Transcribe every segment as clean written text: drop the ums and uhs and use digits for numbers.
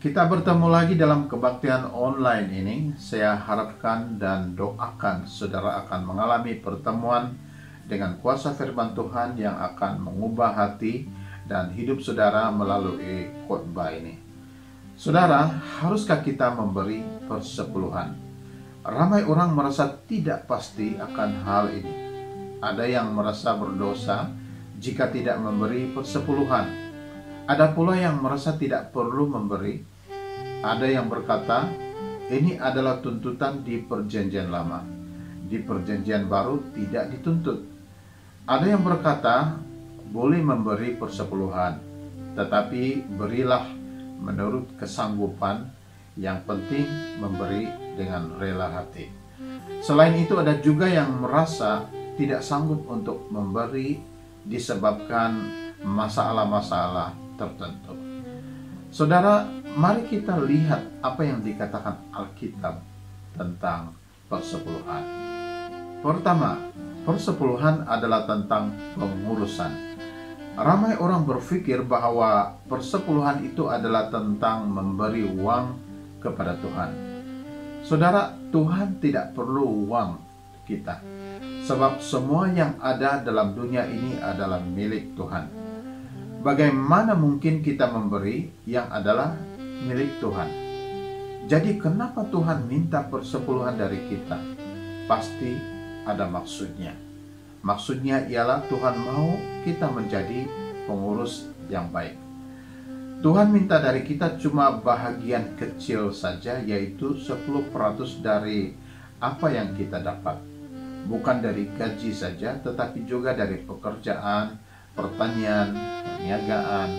Kita bertemu lagi dalam kebaktian online ini. Saya harapkan dan doakan saudara akan mengalami pertemuan dengan kuasa firman Tuhan yang akan mengubah hati dan hidup saudara melalui khotbah ini. Saudara, haruskah kita memberi persepuluhan? Ramai orang merasa tidak pasti akan hal ini. Ada yang merasa berdosa jika tidak memberi persepuluhan. Ada pula yang merasa tidak perlu memberi. Ada yang berkata, ini adalah tuntutan di perjanjian lama. Di perjanjian baru tidak dituntut. Ada yang berkata, boleh memberi persepuluhan, tetapi berilah menurut kesanggupan, yang penting memberi dengan rela hati. Selain itu ada juga yang merasa tidak sanggup untuk memberi disebabkan masalah-masalah tertentu. Saudara, mari kita lihat apa yang dikatakan Alkitab tentang persepuluhan. Pertama, persepuluhan adalah tentang pengurusan. Ramai orang berpikir bahwa persepuluhan itu adalah tentang memberi uang kepada Tuhan. Saudara, Tuhan tidak perlu uang kita, sebab semua yang ada dalam dunia ini adalah milik Tuhan. Bagaimana mungkin kita memberi yang adalah milik Tuhan? Jadi kenapa Tuhan minta persepuluhan dari kita? Pasti ada maksudnya. Maksudnya ialah Tuhan mau kita menjadi pengurus yang baik. Tuhan minta dari kita cuma bahagian kecil saja, yaitu 10% dari apa yang kita dapat. Bukan dari gaji saja, tetapi juga dari pekerjaan, pertanian, perniagaan,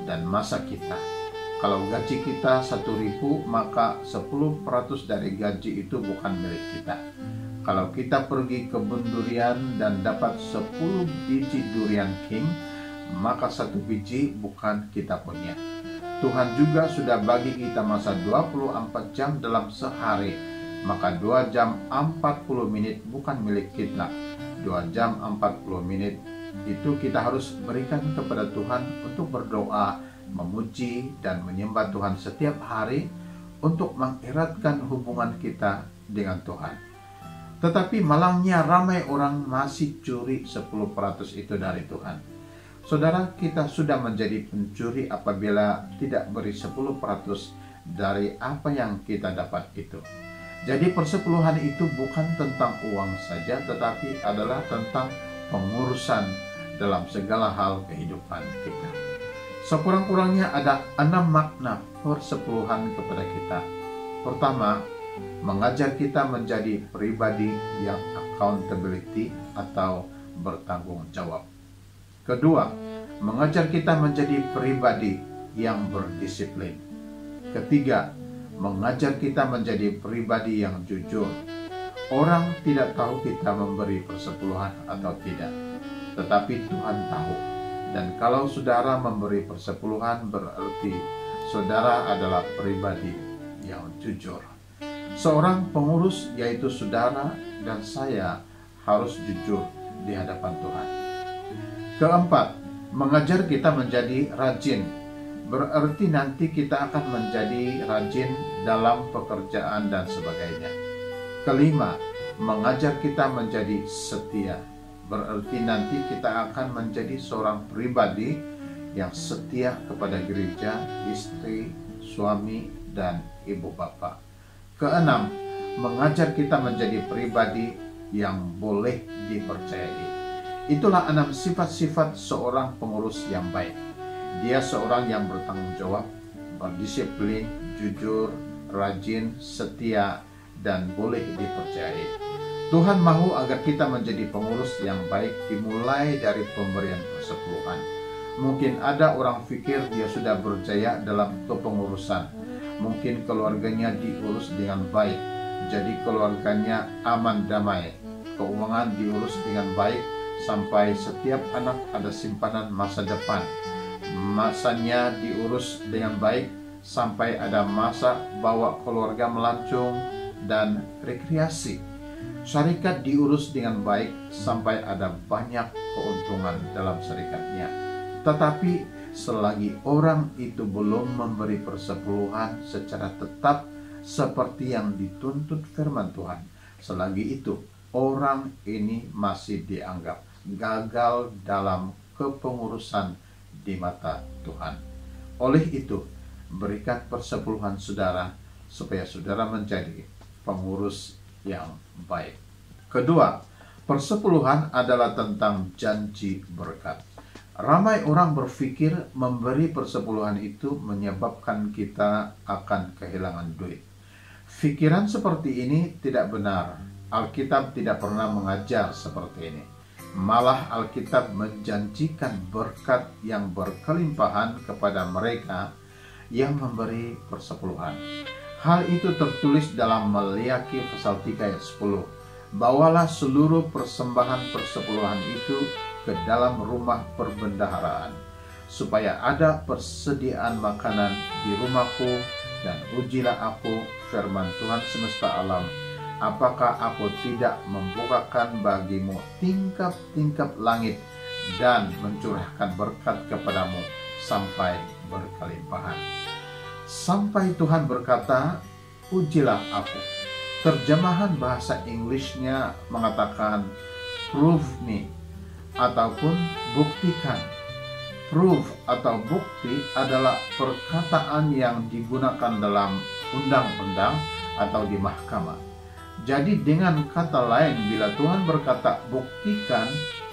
dan masa kita. Kalau gaji kita 1.000, maka 10% dari gaji itu bukan milik kita. Kalau kita pergi ke kebun durian dan dapat 10 biji durian king, maka 1 biji bukan kita punya. Tuhan juga sudah bagi kita masa 24 jam dalam sehari, maka 2 jam 40 menit bukan milik kita. 2 jam 40 menit itu kita harus berikan kepada Tuhan untuk berdoa, memuji, dan menyembah Tuhan setiap hari untuk mengeratkan hubungan kita dengan Tuhan. Tetapi malangnya ramai orang masih curi 10% itu dari Tuhan. Saudara, kita sudah menjadi pencuri apabila tidak beri 10% dari apa yang kita dapat itu. Jadi persepuluhan itu bukan tentang uang saja, tetapi adalah tentang pengurusan dalam segala hal kehidupan kita. Sekurang-kurangnya ada 6 makna persepuluhan kepada kita. Pertama, mengajar kita menjadi pribadi yang accountability atau bertanggung jawab. Kedua, mengajar kita menjadi pribadi yang berdisiplin. Ketiga, mengajar kita menjadi pribadi yang jujur. Orang tidak tahu kita memberi persepuluhan atau tidak, tetapi Tuhan tahu. Dan kalau saudara memberi persepuluhan, berarti saudara adalah pribadi yang jujur. Seorang pengurus, yaitu saudara dan saya, harus jujur di hadapan Tuhan. Keempat, mengajar kita menjadi rajin. Berarti nanti kita akan menjadi rajin dalam pekerjaan dan sebagainya. Kelima, mengajar kita menjadi setia. Berarti nanti kita akan menjadi seorang pribadi yang setia kepada gereja, istri, suami, dan ibu bapa. Keenam, mengajar kita menjadi pribadi yang boleh dipercayai. Itulah 6 sifat-sifat seorang pengurus yang baik. Dia seorang yang bertanggung jawab, berdisiplin, jujur, rajin, setia, dan boleh dipercayai. Tuhan mahu agar kita menjadi pengurus yang baik dimulai dari pemberian persepuluhan. Mungkin ada orang pikir dia sudah berjaya dalam kepengurusan. Mungkin keluarganya diurus dengan baik, jadi keluarganya aman damai. Keuangan diurus dengan baik, sampai setiap anak ada simpanan masa depan. Masanya diurus dengan baik, sampai ada masa bawa keluarga melancong dan rekreasi. Syarikat diurus dengan baik, sampai ada banyak keuntungan dalam syarikatnya. Tetapi selagi orang itu belum memberi persepuluhan secara tetap seperti yang dituntut firman Tuhan. Selagi itu, orang ini masih dianggap gagal dalam kepengurusan di mata Tuhan. Oleh itu, berikan persepuluhan saudara supaya saudara menjadi pengurus yang baik. Kedua, persepuluhan adalah tentang janji berkat. Ramai orang berpikir memberi persepuluhan itu menyebabkan kita akan kehilangan duit. Pikiran seperti ini tidak benar. Alkitab tidak pernah mengajar seperti ini. Malah Alkitab menjanjikan berkat yang berkelimpahan kepada mereka yang memberi persepuluhan. Hal itu tertulis dalam Maliaki pasal 3 ayat 10. Bawalah seluruh persembahan persepuluhan itu ke dalam rumah perbendaharaan, supaya ada persediaan makanan di rumahku, dan ujilah aku, firman Tuhan semesta alam, apakah aku tidak membukakan bagimu tingkap-tingkap langit dan mencurahkan berkat kepadamu sampai berkelimpahan. Sampai Tuhan berkata, ujilah aku. Terjemahan bahasa Inggrisnya mengatakan prove me ataupun buktikan. Proof atau bukti adalah perkataan yang digunakan dalam undang-undang atau di mahkamah. Jadi dengan kata lain, bila Tuhan berkata buktikan,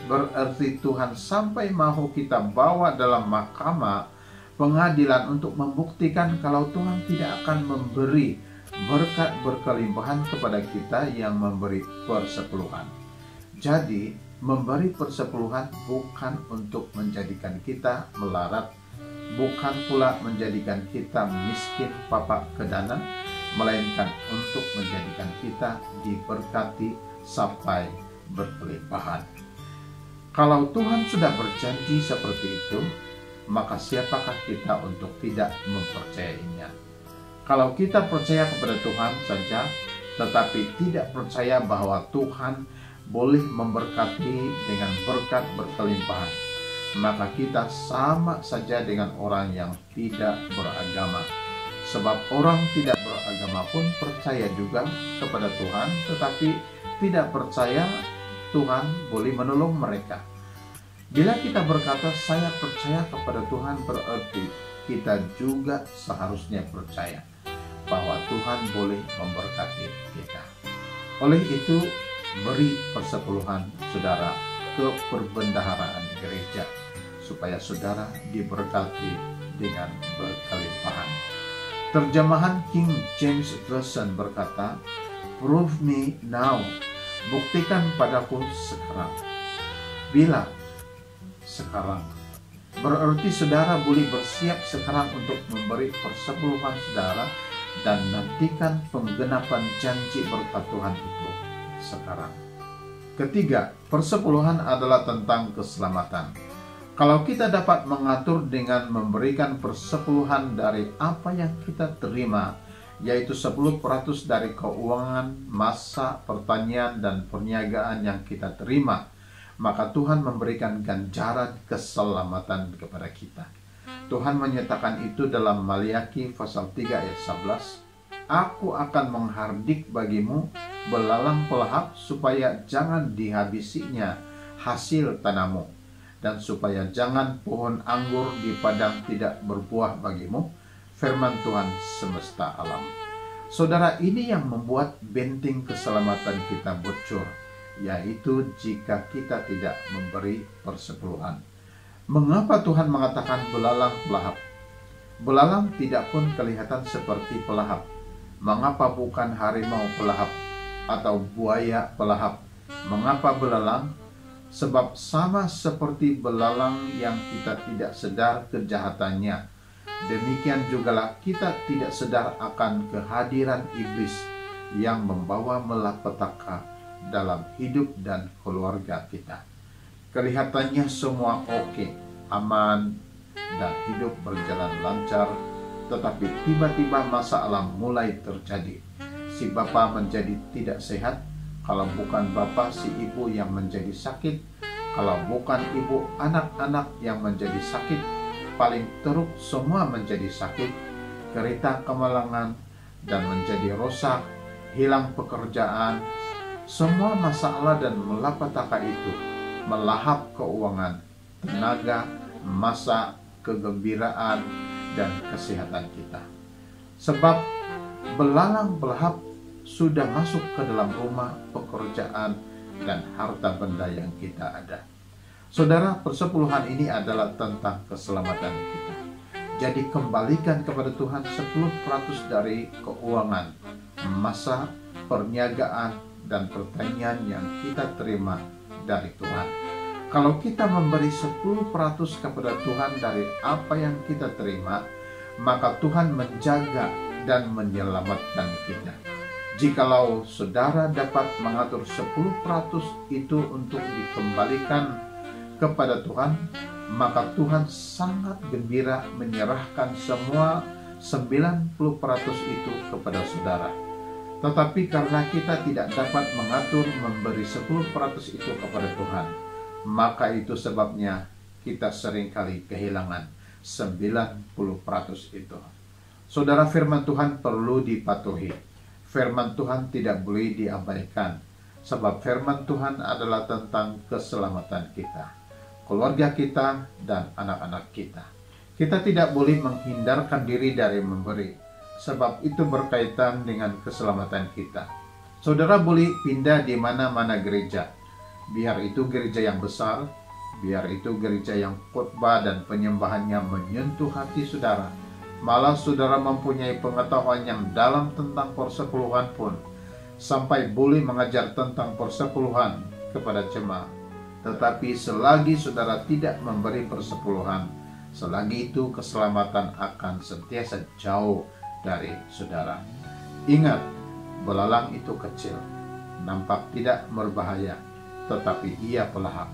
berarti Tuhan sampai mau kita bawa dalam mahkamah pengadilan untuk membuktikan kalau Tuhan tidak akan memberi berkat berkelimpahan kepada kita yang memberi persepuluhan. Jadi memberi persepuluhan bukan untuk menjadikan kita melarat, bukan pula menjadikan kita miskin papak kedana, melainkan untuk menjadikan kita diberkati sampai berkelimpahan. Kalau Tuhan sudah berjanji seperti itu, maka siapakah kita untuk tidak mempercayainya? Kalau kita percaya kepada Tuhan saja, tetapi tidak percaya bahwa Tuhan boleh memberkati dengan berkat berkelimpahan, maka kita sama saja dengan orang yang tidak beragama. Sebab orang tidak beragama pun percaya juga kepada Tuhan, tetapi tidak percaya Tuhan boleh menolong mereka. Bila kita berkata saya percaya kepada Tuhan, berarti kita juga seharusnya percaya bahwa Tuhan boleh memberkati kita. Oleh itu, beri persepuluhan saudara ke perbendaharaan gereja supaya saudara diberkati dengan berkelimpahan. Terjemahan King James Version berkata, prove me now, buktikan padaku sekarang. Bila sekarang, berarti saudara boleh bersiap sekarang untuk memberi persepuluhan saudara dan nantikan penggenapan janji berkat Tuhan itu sekarang. Ketiga, persepuluhan adalah tentang keselamatan. Kalau kita dapat mengatur dengan memberikan persepuluhan dari apa yang kita terima, yaitu 10% dari keuangan, masa, pertanian, dan perniagaan yang kita terima, maka Tuhan memberikan ganjaran keselamatan kepada kita. Tuhan menyatakan itu dalam Maliaki pasal 3 ayat 11. Aku akan menghardik bagimu belalang pelahap supaya jangan dihabisinya hasil tanahmu, dan supaya jangan pohon anggur di padang tidak berbuah bagimu, firman Tuhan semesta alam. Saudara, ini yang membuat benteng keselamatan kita bocor, yaitu jika kita tidak memberi persepuluhan. Mengapa Tuhan mengatakan belalang pelahap? Belalang tidak pun kelihatan seperti pelahap. Mengapa bukan harimau pelahap atau buaya pelahap? Mengapa belalang? Sebab sama seperti belalang yang kita tidak sadar kejahatannya, demikian jugalah kita tidak sadar akan kehadiran iblis yang membawa malapetaka dalam hidup dan keluarga kita. Kelihatannya semua oke, aman, dan hidup berjalan lancar, tetapi tiba-tiba masalah mulai terjadi. Si bapa menjadi tidak sehat, kalau bukan bapa si ibu yang menjadi sakit, kalau bukan ibu anak-anak yang menjadi sakit, paling teruk semua menjadi sakit, derita kemalangan, dan menjadi rosak, hilang pekerjaan. Semua masalah dan malapetaka itu melahap keuangan, tenaga, masa, kegembiraan, dan kesehatan kita. Sebab belalang belahap sudah masuk ke dalam rumah, pekerjaan, dan harta benda yang kita ada. Saudara, persepuluhan ini adalah tentang keselamatan kita. Jadi kembalikan kepada Tuhan 10% dari keuangan, masa, perniagaan, dan pertanian yang kita terima dari Tuhan. Kalau kita memberi 10% kepada Tuhan dari apa yang kita terima, maka Tuhan menjaga dan menyelamatkan kita. Jikalau saudara dapat mengatur 10% itu untuk dikembalikan kepada Tuhan, maka Tuhan sangat gembira menyerahkan semua 90% itu kepada saudara. Tetapi karena kita tidak dapat mengatur memberi 10% itu kepada Tuhan, maka itu sebabnya kita seringkali kehilangan 90% itu. Saudara, firman Tuhan perlu dipatuhi. Firman Tuhan tidak boleh diabaikan, sebab firman Tuhan adalah tentang keselamatan kita, keluarga kita, dan anak-anak kita. Kita tidak boleh menghindarkan diri dari memberi, sebab itu berkaitan dengan keselamatan kita. Saudara boleh pindah di mana-mana gereja, biar itu gereja yang besar, biar itu gereja yang khotbah dan penyembahannya menyentuh hati saudara. Malah saudara mempunyai pengetahuan yang dalam tentang persepuluhan pun, sampai boleh mengajar tentang persepuluhan kepada jemaat. Tetapi selagi saudara tidak memberi persepuluhan, selagi itu keselamatan akan sentiasa jauh dari saudara. Ingat, belalang itu kecil, nampak tidak berbahaya, tetapi ia pelahap.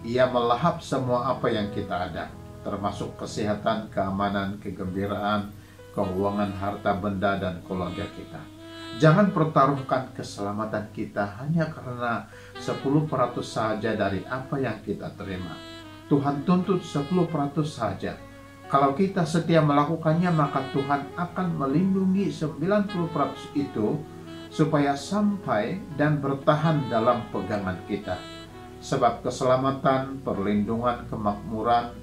Ia melahap semua apa yang kita ada, termasuk kesehatan, keamanan, kegembiraan, keuangan, harta benda, dan keluarga kita. Jangan pertaruhkan keselamatan kita hanya karena 10% saja dari apa yang kita terima. Tuhan tuntut 10% saja. Kalau kita setia melakukannya, maka Tuhan akan melindungi 90% itu supaya sampai dan bertahan dalam pegangan kita. Sebab keselamatan, perlindungan, kemakmuran,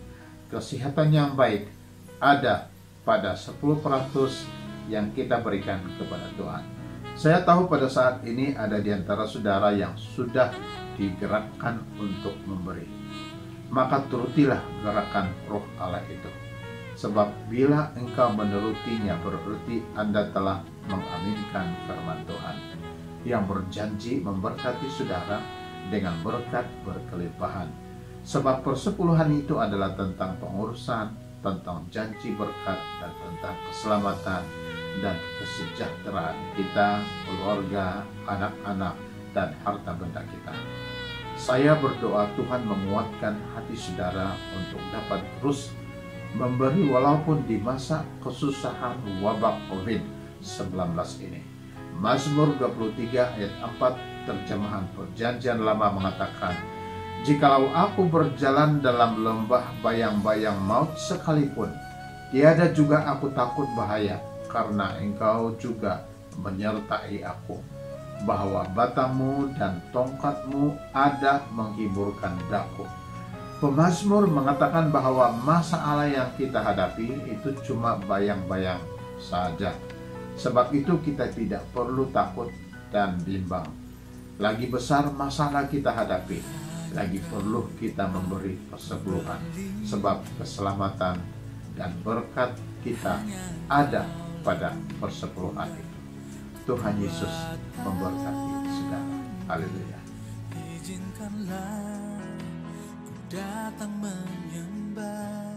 kesehatan yang baik ada pada 10% yang kita berikan kepada Tuhan. Saya tahu pada saat ini ada di antara saudara yang sudah digerakkan untuk memberi. Maka turutilah gerakan Roh Allah itu. Sebab bila engkau menurutinya, berarti Anda telah mengaminkan firman Tuhan yang berjanji memberkati saudara dengan berkat berkelimpahan. Sebab persepuluhan itu adalah tentang pengurusan, tentang janji berkat, dan tentang keselamatan dan kesejahteraan kita, keluarga, anak-anak, dan harta benda kita. Saya berdoa Tuhan menguatkan hati saudara untuk dapat terus memberi walaupun di masa kesusahan wabah COVID-19 ini. Mazmur 23 ayat 4 terjemahan Perjanjian Lama mengatakan, "Jikalau aku berjalan dalam lembah bayang-bayang maut sekalipun, tiada juga aku takut bahaya, karena engkau juga menyertai aku. Bahwa batamu dan tongkatmu ada menghiburkan daku." Pemazmur mengatakan bahwa masalah yang kita hadapi itu cuma bayang-bayang saja. Sebab itu kita tidak perlu takut dan bimbang. Lagi besar masalah kita hadapi, lagi perlu kita memberi persepuluhan. Sebab keselamatan dan berkat kita ada pada persepuluhan itu. Tuhan Yesus memberkati saudara. Haleluya. Izinkanlah ku datang menyembah.